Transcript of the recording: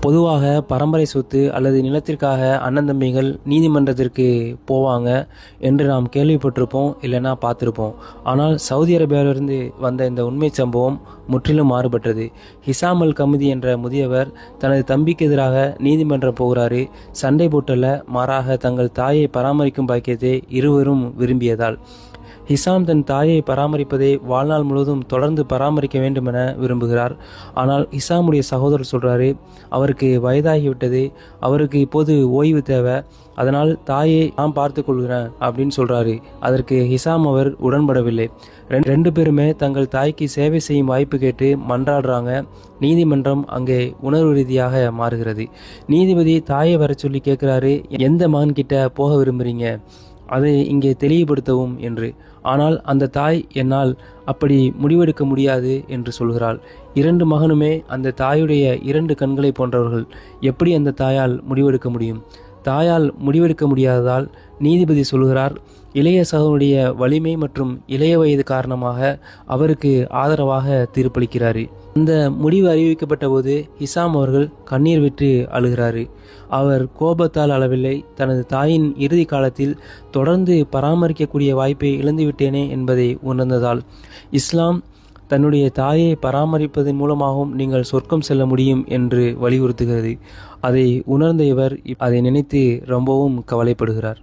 பொதுவாக பரம்பரை சொத்து அல்லது நிலத்திற்காக அண்ணன் தம்பிகள் நீதிமன்றத்திற்கு போவாங்க என்று நாம் கேள்விப்பட்டிருப்போம், இல்லைன்னா பார்த்துருப்போம். ஆனால் சவுதி அரேபியாவிலிருந்து வந்த இந்த உண்மை சம்பவம் முற்றிலும் மாறுபட்டது. ஹிசாம் அல் கமிதி என்ற முதியவர் தனது தம்பிக்கு எதிராக நீதிமன்றம் போகிறாரு. சண்டை போட்டல்ல, மாறாக தங்கள் தாயை பராமரிக்கும் பாக்கியத்தை இருவரும் விரும்பியதால். ஹிசாம் தன் தாயை பராமரிப்பதை வாழ்நாள் முழுவதும் தொடர்ந்து பராமரிக்க வேண்டும் என விரும்புகிறார். ஆனால் ஹிசாமுடைய சகோதரர் சொல்கிறாரு, அவருக்கு வயதாகிவிட்டது, அவருக்கு இப்போது ஓய்வு தேவை, அதனால் தாயை நான் பார்த்து கொள்கிறேன் அப்படின்னு சொல்கிறாரு. அதற்கு ஹிசாம் அவர் உடன்படவில்லை. ரெண்டு பேருமே தங்கள் தாய்க்கு சேவை செய்யும் வாய்ப்பு கேட்டு மன்றாடுறாங்க. நீதிமன்றம் அங்கே உணர்வு ரீதியாக மாறுகிறது. நீதிபதி தாயை வர சொல்லி கேட்குறாரு, எந்த மகன் கிட்ட போக விரும்புகிறீங்க, அதை இங்கே தெளிவுபடுத்தவும் என்று. ஆனால் அந்த தாய் என்னால் அப்படி முடிவெடுக்க முடியாது என்று சொல்கிறாள். இரண்டு மகனுமே அந்த தாயுடைய இரண்டு கண்களை போன்றவர்கள். எப்படி அந்த தாயால் முடிவெடுக்க முடியும்? தாயால் முடிவெடுக்க முடியாததால் நீதிபதி சொல்கிறார், இளைய சகோதரனுடைய வலிமை மற்றும் இளைய வயது காரணமாக அவருக்கு ஆதரவாக தீர்ப்பளிக்கிறார். அந்த முடிவு அறிவிக்கப்பட்ட போது ஹிசாம் அவர்கள் கண்ணீர் விட்டு அழுகிறாரு. அவர் கோபத்தால் அளவில்லை, தனது தாயின் இறுதி காலத்தில் தொடர்ந்து பராமரிக்கக்கூடிய வாய்ப்பை இழந்துவிட்டேனே என்பதை உணர்ந்ததால். இஸ்லாம் தன்னுடைய தாயை பராமரிப்பதன் மூலமாகவும் நீங்கள் சொர்க்கம் செல்ல முடியும் என்று வலியுறுத்துகிறது. அதை உணர்ந்த இவர் அதை நினைத்து ரொம்பவும் கவலைப்படுகிறார்.